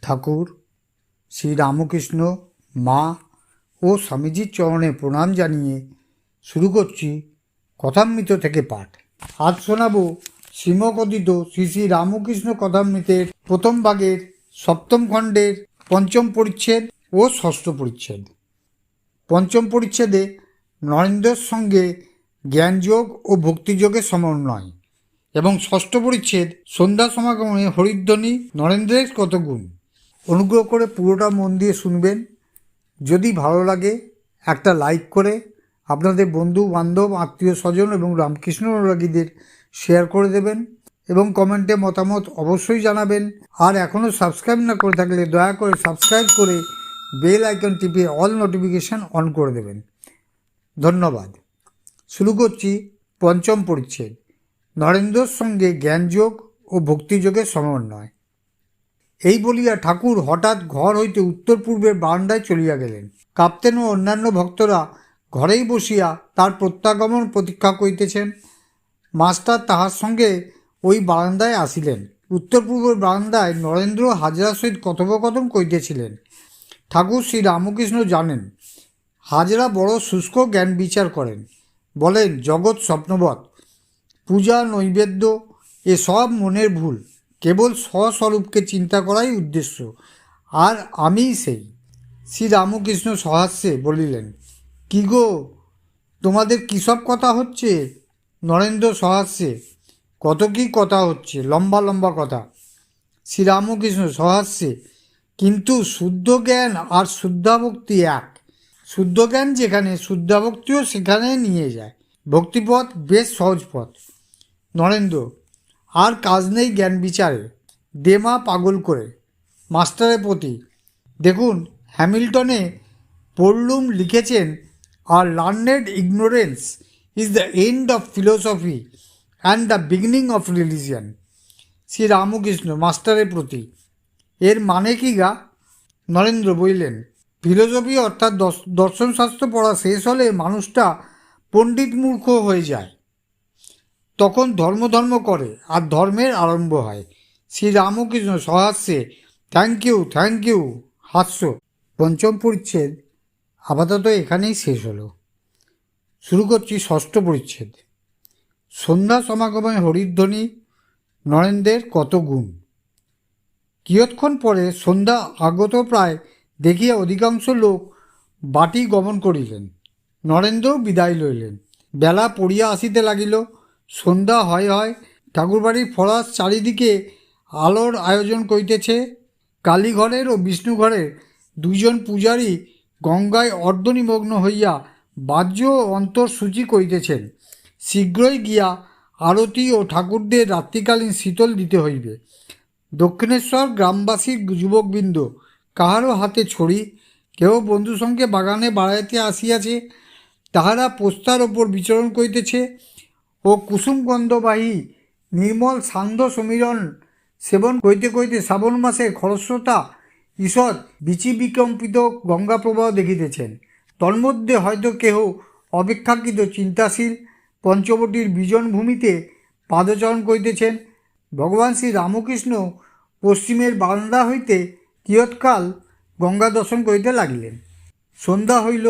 ঠাকুর শ্রী রামকৃষ্ণ, মা ও স্বামীজির চরণে প্রণাম জানিয়ে শুরু করছি কথামৃত থেকে পাঠ। আজ শোনাব শ্রীমকথিত শ্রী শ্রী রামকৃষ্ণ কথামৃতের প্রথম ভাগের সপ্তম খণ্ডের পঞ্চম পরিচ্ছেদ ও ষষ্ঠ পরিচ্ছেদ। পঞ্চম পরিচ্ছেদে নরেন্দ্রের সঙ্গে জ্ঞানযোগ ও ভক্তিযোগের সমন্বয় এবং ষষ্ঠ পরিচ্ছেদ সন্ধ্যা সমাগমে হরিধ্বনি নরেন্দ্রের কত গুণ। অনুগ্রহ করে পুরোটা মন দিয়ে শুনবেন। যদি ভালো লাগে একটা লাইক করে আপনাদের বন্ধু বান্ধব, আত্মীয় স্বজন এবং রামকৃষ্ণ অনুরাগীদের শেয়ার করে দেবেন এবং কমেন্টে মতামত অবশ্যই জানাবেন। আর এখনও সাবস্ক্রাইব না করে থাকলে দয়া করে সাবস্ক্রাইব করে বেল আইকন টিপে অল নোটিফিকেশান অন করে দেবেন। ধন্যবাদ। শুরু করছি পঞ্চম পরিচ্ছেদ, নরেন্দ্রর সঙ্গে জ্ঞানযোগ ও ভক্তিযোগের সমন্বয়। এই বলিয়া ঠাকুর হঠাৎ ঘর হইতে উত্তর পূর্বের বারান্দায় চলিয়া গেলেন। কাপ্তেন ও অন্যান্য ভক্তরা ঘরেই বসিয়া তার প্রত্যাগমন প্রতীক্ষা করিতেছেন। মাস্টার তাহার সঙ্গে ওই বারান্দায় আসিলেন। উত্তর পূর্বের বারান্দায় নরেন্দ্র হাজরার সহিত কথোপকথন করিতেছিলেন। ঠাকুর শ্রী রামকৃষ্ণ জানেন হাজরা বড় শুষ্ক জ্ঞান বিচার করেন। বলেন, জগৎ স্বপ্নবৎ, পূজা নৈবেদ্য এসব মনের ভুল, কেবল স্বস্বরূপকে চিন্তা করাই উদ্দেশ্য, আর আমিই সেই। শ্রী রামকৃষ্ণ সহাস্যে বলিলেন, কি গো, তোমাদের কী সব কথা হচ্ছে? নরেন্দ্র সহাস্যে, কত কি কথা হচ্ছে, লম্বা লম্বা কথা। শ্রীরামকৃষ্ণ সহাস্যে, কিন্তু শুদ্ধ জ্ঞান আর শুদ্ধাভক্তি এক। শুদ্ধ জ্ঞান যেখানে, শুদ্ধাভক্তিও সেখানে নিয়ে যায়। ভক্তিপথ বেশ সহজ পথ। নরেন্দ্র, আর কাজ নেই জ্ঞান বিচারে, দেমা পাগল করে। মাস্টারের প্রতি, দেখুন হ্যামিল্টনে পড়লুম লিখেছেন, আর learned ignorance is the end of philosophy and the beginning of religion. Shri Ramakrishna মাস্টারের প্রতি, এর মানে কি গা? নরেন্দ্র বললেন, ফিলোসফি অর্থাৎ দর্শনশাস্ত্র পড়া শেষ হলে মানুষটা পণ্ডিত মূর্খ হয়ে যায়, তখন ধর্ম করে আর ধর্মের আরম্ভ হয়। শ্রী রামকৃষ্ণ সহাস্যে, থ্যাংক ইউ। হাস্য। পঞ্চম পরিচ্ছেদ আপাতত এখানেই শেষ হলো। শুরু করছি ষষ্ঠ পরিচ্ছেদ, সন্ধ্যা সমাগমে হরিধ্বনি নরেন্দ্রের কত গুণ। কিয়ৎক্ষণ পরে সন্ধ্যা আগত প্রায় দেখিয়া অধিকাংশ লোক বাটি গমন করিলেন। নরেন্দ্রও বিদায় লইলেন। বেলা পড়িয়া আসিতে লাগিল। সন্ধ্যা হয় ঠাকুরবাড়ির ফরাস চারিদিকে আলোর আয়োজন করিতেছে। কালীঘরের ও বিষ্ণুঘরের দুইজন পূজারী গঙ্গায় অর্ধনিমগ্ন হইয়া বাহ্য ও অন্তর সূচি করিতেছেন। শীঘ্রই গিয়া আরতি ও ঠাকুরদের রাত্রিকালীন শীতল দিতে হইবে। দক্ষিণেশ্বর গ্রামবাসীর যুবকবৃন্দ, কাহারও হাতে ছড়ি, কেহ বন্ধু সঙ্গে বাগানে বেড়াইতে আসিয়াছে, তাহারা পোস্তার ওপর বিচরণ করিতেছে ও কুসুমগন্ধবাহী নির্মল সান্ধ্য সমীরণ সেবন করিতে করিতে শ্রাবণ মাসের খরস্রোতা ঈষৎ বিচিবিকম্পিত গঙ্গাপ্রবাহ দেখিতেছেন। তন্মধ্যে হয়তো কেহ অপেক্ষাকৃত চিন্তাশীল পঞ্চবটির বিজন ভূমিতে পাদচরণ করিতেছেন। ভগবান শ্রী রামকৃষ্ণ পশ্চিমের বারান্দা হইতে কিয়ৎকাল গঙ্গা দর্শন করিতে লাগিলেন। সন্ধ্যা হইল,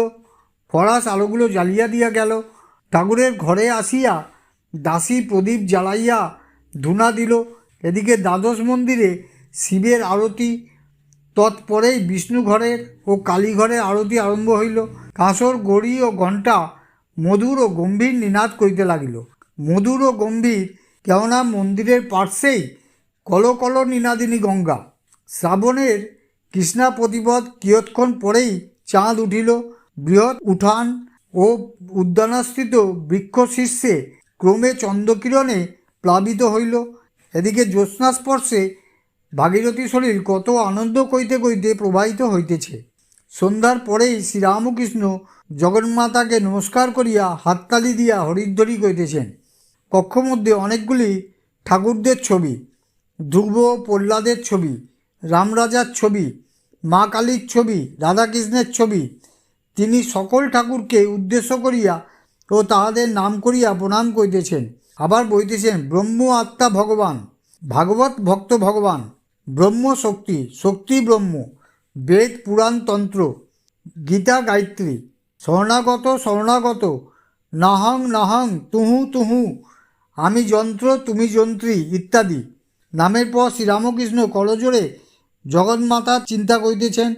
ফরাস আলোগুলো জ্বালিয়া দিয়া গেল। ঠাকুরের ঘরে আসিয়া দাসী প্রদীপ জ্বালাইয়া ধূনা দিল। এদিকে দ্বাদশ মন্দিরে শিবের আরতি, তৎপরেই বিষ্ণু ঘরের ও কালীঘরের আরতি আরম্ভ হইল। কাঁসর, গড়ি ও ঘণ্টা মধুর ও গম্ভীর নিনাদ করিতে লাগিল। মধুর ও গম্ভীর, কেননা মন্দিরের পার্শ্বেই কল নিনাদিনী গঙ্গা। শ্রাবণের কৃষ্ণা প্রতিপদ কিয়ৎক্ষণ পরেই চাঁদ উঠিল। বৃহৎ উঠান ও উদ্যানাস্থিত বৃক্ষ শীর্ষে ক্রমে চন্দ্রকিরণে প্লাবিত হইল। এদিকে জ্যোৎস্নাস্পর্শে ভাগীরথী শরীর কত আনন্দ করিতে করিতে প্রবাহিত হইতেছে। সন্ধ্যার পরেই শ্রীরামকৃষ্ণ জগন্মাতাকে নমস্কার করিয়া হাততালি দিয়া হরিধ্বনি করিতেছেন। কক্ষমধ্যে অনেকগুলি ঠাকুরদের ছবি, ধ্রুব প্রহ্লাদের ছবি, রামরাজার ছবি, মা কালীর ছবি, রাধাকৃষ্ণের ছবি। তিনি সকল ঠাকুরকে উদ্দেশ্য করিয়া ও তাহাদের নাম করিয়া প্রণাম করিতেছেন। আবার বলিতেছেন, ব্রহ্ম আত্মা ভগবান, ভাগবত ভক্ত ভগবান, ব্রহ্ম শক্তি, শক্তি ব্রহ্ম, বেদ পুরাণ তন্ত্র, গীতা গায়ত্রী, শরণাগত শরণাগত, নাহং নাহং তুহু তুহু, আমি যন্ত্র তুমি যন্ত্রী ইত্যাদি নামের পর শ্রীরামকৃষ্ণ করজোড়ে জগন্মাতার চিন্তা করিতেছেন।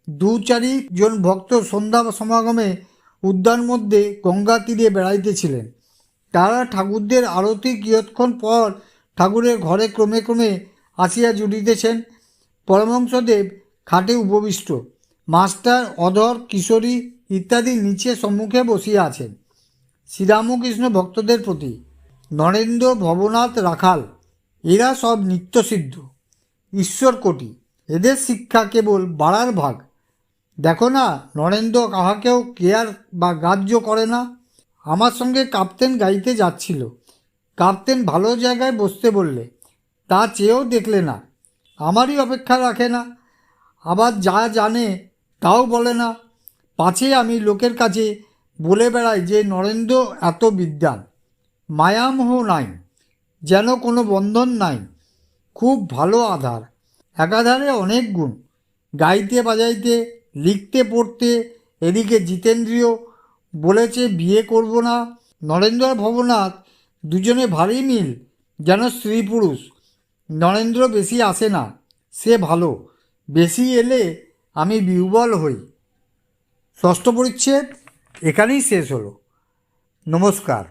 দু চারিজন ভক্ত সন্ধ্যা সমাগমে উদ্যান মধ্যে গঙ্গা তীরে বেড়াইতেছিলেন। তারা ঠাকুরদের আরতি কিয়ৎক্ষণ পর ঠাকুরের ঘরে ক্রমে ক্রমে আসিয়া জুটিতেছেন। পরমহংসদেব খাটে উপবিষ্ট, মাস্টার, অধর, কিশোরী ইত্যাদি নিচে সম্মুখে বসিয়া আছেন। শ্রীরামকৃষ্ণ ভক্তদের প্রতি, নরেন্দ্র, ভবনাথ, রাখাল এরা সব নিত্যসিদ্ধ ঈশ্বর কোটি, এদের শিক্ষা কেবল বাড়ার ভাগ। দেখো না, নরেন্দ্র কাহাকেও কেয়ার বা গ্রাহ্য করে না। আমার সঙ্গে কাপ্তেন গাড়িতে যাচ্ছিল, কাপ্তেন ভালো জায়গায় বসতে বললে, তা চেয়েও দেখলে না, আমারই অপেক্ষা রাখে না, আবার যা জানে তাও বলে না। পাছে আমি লোকের কাছে বলে বেড়াই যে নরেন্দ্র এত বিদ্বান, মায়ামোহ নাই, যেন কোনো বন্ধন নাই, খুব ভালো আধার, একাধারে অনেক গুণ, গাইতে বাজাইতে, লিখতে পড়তে, এদিকে জিতেন্দ্রীয়, বলেছে বিয়ে করব না। নরেন্দ্র আর ভবনাথ দুজনে ভারী মিল, যেন স্ত্রী পুরুষ। নরেন্দ্র বেশি আসে না, সে ভালো, বেশি এলে আমি বিহ্বল হই। ষষ্ঠ পরিচ্ছেদ এখানেই শেষ হলো। নমস্কার।